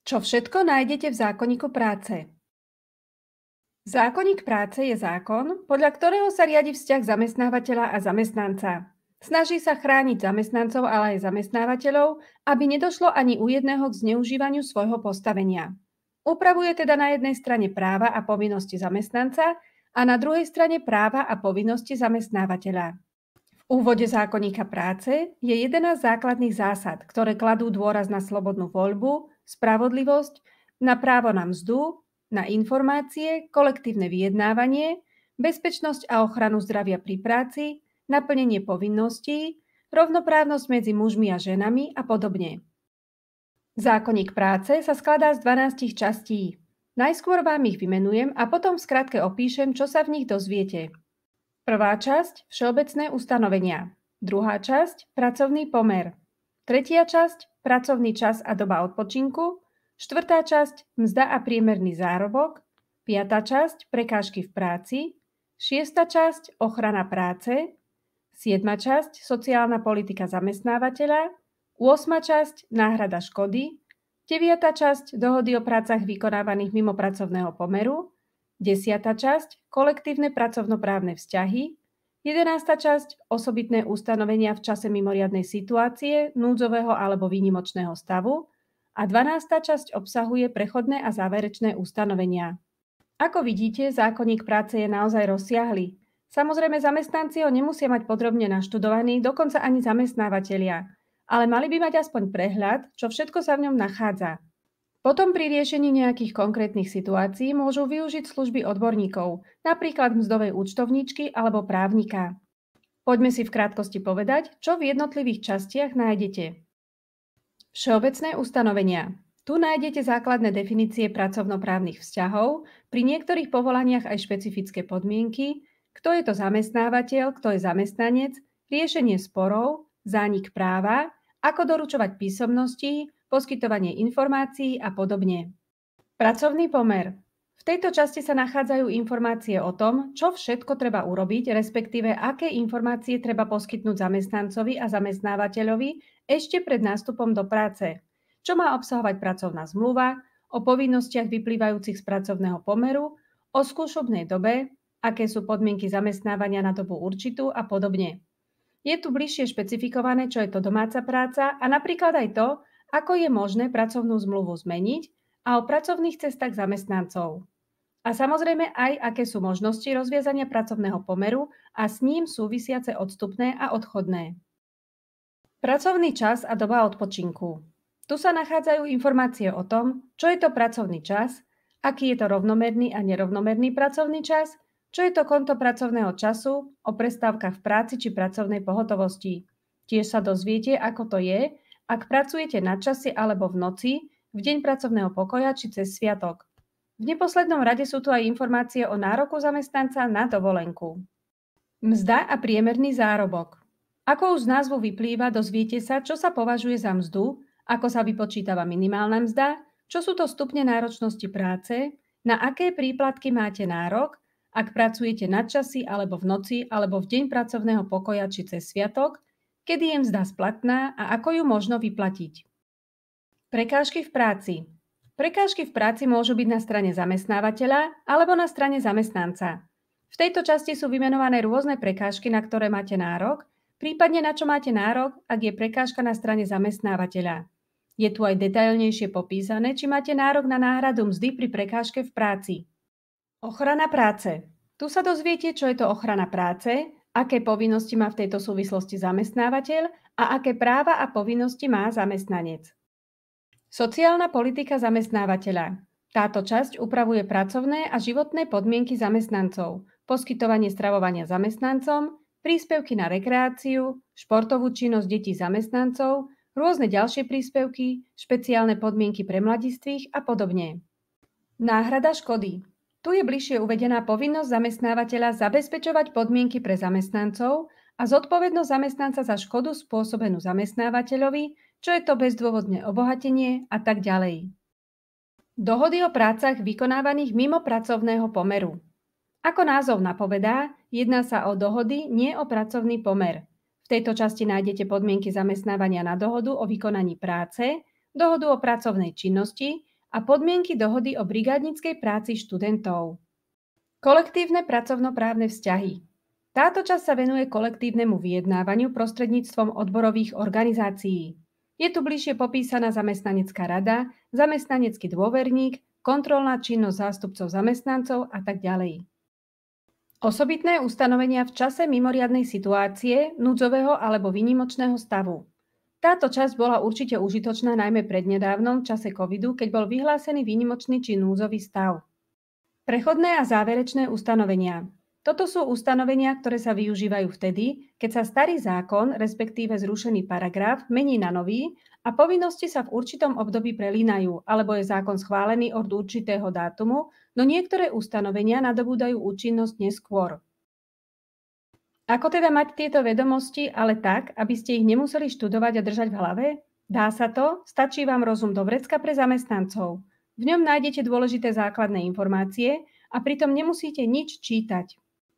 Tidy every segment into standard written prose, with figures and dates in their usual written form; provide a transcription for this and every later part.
Čo všetko nájdete v zákonníku práce? Zákonník práce je zákon, podľa ktorého sa riadi vzťah zamestnávateľa a zamestnanca. Snaží sa chrániť zamestnancov, ale aj zamestnávateľov, aby nedošlo ani u jedného k zneužívaniu svojho postavenia. Upravuje teda na jednej strane práva a povinnosti zamestnanca a na druhej strane práva a povinnosti zamestnávateľa. V úvode zákonníka práce je 11 základných zásad, ktoré kladú dôraz na slobodnú voľbu, spravodlivosť, na právo na mzdu, na informácie, kolektívne vyjednávanie, bezpečnosť a ochranu zdravia pri práci, naplnenie povinností, rovnoprávnosť medzi mužmi a ženami a podobne. Zákonník práce sa skladá z 12 častí. Najskôr vám ich vymenujem a potom v skratke opíšem, čo sa v nich dozviete. Prvá časť – všeobecné ustanovenia. Druhá časť – pracovný pomer. Tretia časť – pracovný čas a doba odpočinku. Štvrtá časť – mzda a priemerný zárobok. Piatá časť – prekážky v práci. Šiesta časť – ochrana práce. Siedma časť – sociálna politika zamestnávateľa. 8. časť – náhrada škody. 9. časť – dohody o prácach vykonávaných mimo pracovného pomeru. 10. časť – kolektívne pracovnoprávne vzťahy. 11. časť – osobitné ustanovenia v čase mimoriadnej situácie, núdzového alebo výnimočného stavu. A 12. časť obsahuje prechodné a záverečné ustanovenia. Ako vidíte, zákonník práce je naozaj rozsiahly. Samozrejme, zamestnanci ho nemusia mať podrobne naštudovaný, dokonca ani zamestnávateľia. Ale mali by mať aspoň prehľad, čo všetko sa v ňom nachádza. Potom pri riešení nejakých konkrétnych situácií môžu využiť služby odborníkov, napríklad mzdovej účtovníčky alebo právnika. Poďme si v krátkosti povedať, čo v jednotlivých častiach nájdete. Všeobecné ustanovenia. Tu nájdete základné definície pracovnoprávnych vzťahov, pri niektorých povolaniach aj špecifické podmienky, kto je to zamestnávateľ, kto je zamestnanec, riešenie sporov, zánik práva, ako doručovať písomnosti, poskytovanie informácií a podobne. Pracovný pomer. V tejto časti sa nachádzajú informácie o tom, čo všetko treba urobiť, respektíve aké informácie treba poskytnúť zamestnancovi a zamestnávateľovi ešte pred nástupom do práce, čo má obsahovať pracovná zmluva, o povinnostiach vyplývajúcich z pracovného pomeru, o skúšobnej dobe, aké sú podmienky zamestnávania na dobu určitú a podobne. Je tu bližšie špecifikované, čo je to domáca práca a napríklad aj to, ako je možné pracovnú zmluvu zmeniť a o pracovných cestách zamestnancov. A samozrejme aj, aké sú možnosti rozviazania pracovného pomeru a s ním súvisiace odstupné a odchodné. Pracovný čas a doba odpočinku. Tu sa nachádzajú informácie o tom, čo je to pracovný čas, aký je to rovnomerný a nerovnomerný pracovný čas, čo je to konto pracovného času, o prestávkach v práci či pracovnej pohotovosti. Tiež sa dozviete, ako to je, ak pracujete na čase alebo v noci, v deň pracovného pokoja či cez sviatok. V neposlednom rade sú tu aj informácie o nároku zamestnanca na dovolenku. Mzda a priemerný zárobok. Ako už z názvu vyplýva, dozviete sa, čo sa považuje za mzdu, ako sa vypočítava minimálna mzda, čo sú to stupne náročnosti práce, na aké príplatky máte nárok, ak pracujete nadčasy alebo v noci alebo v deň pracovného pokoja či cez sviatok, kedy je mzda splatná a ako ju možno vyplatiť. Prekážky v práci. Prekážky v práci môžu byť na strane zamestnávateľa alebo na strane zamestnanca. V tejto časti sú vymenované rôzne prekážky, na ktoré máte nárok, prípadne na čo máte nárok, ak je prekážka na strane zamestnávateľa. Je tu aj detailnejšie popísané, či máte nárok na náhradu mzdy pri prekážke v práci. Ochrana práce. Tu sa dozviete, čo je to ochrana práce, aké povinnosti má v tejto súvislosti zamestnávateľ a aké práva a povinnosti má zamestnanec. Sociálna politika zamestnávateľa. Táto časť upravuje pracovné a životné podmienky zamestnancov, poskytovanie stravovania zamestnancom, príspevky na rekreáciu, športovú činnosť detí zamestnancov, rôzne ďalšie príspevky, špeciálne podmienky pre mladistvých a podobne. Náhrada škody. Tu je bližšie uvedená povinnosť zamestnávateľa zabezpečovať podmienky pre zamestnancov a zodpovednosť zamestnanca za škodu spôsobenú zamestnávateľovi, čo je to bezdôvodné obohatenie a tak ďalej. Dohody o prácach vykonávaných mimo pracovného pomeru. Ako názov napovedá, jedná sa o dohody, nie o pracovný pomer. V tejto časti nájdete podmienky zamestnávania na dohodu o vykonaní práce, dohodu o pracovnej činnosti a podmienky dohody o brigádnickej práci študentov. Kolektívne pracovnoprávne vzťahy. Táto časť sa venuje kolektívnemu vyjednávaniu prostredníctvom odborových organizácií. Je tu bližšie popísaná zamestnanecká rada, zamestnanecký dôverník, kontrolná činnosť zástupcov zamestnancov a tak ďalej. Osobitné ustanovenia v čase mimoriadnej situácie, núdzového alebo výnimočného stavu. Táto časť bola určite užitočná najmä prednedávnom v čase covidu, keď bol vyhlásený výnimočný či núdzový stav. Prechodné a záverečné ustanovenia. Toto sú ustanovenia, ktoré sa využívajú vtedy, keď sa starý zákon, respektíve zrušený paragraf, mení na nový a povinnosti sa v určitom období prelínajú, alebo je zákon schválený od určitého dátumu, no niektoré ustanovenia nadobúdajú účinnosť neskôr. Ako teda mať tieto vedomosti, ale tak, aby ste ich nemuseli študovať a držať v hlave? Dá sa to, stačí vám rozum do vrecka pre zamestnancov. V ňom nájdete dôležité základné informácie a pritom nemusíte nič čítať.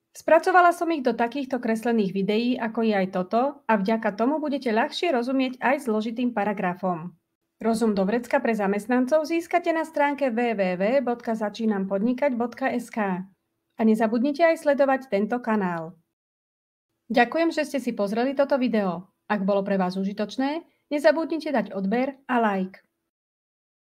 Spracovala som ich do takýchto kreslených videí, ako je aj toto, a vďaka tomu budete ľahšie rozumieť aj zložitým paragrafom. Rozum do vrecka pre zamestnancov získate na stránke www.začínampodnikať.sk a nezabudnite aj sledovať tento kanál. Ďakujem, že ste si pozreli toto video. Ak bolo pre vás užitočné, nezabudnite dať odber a like.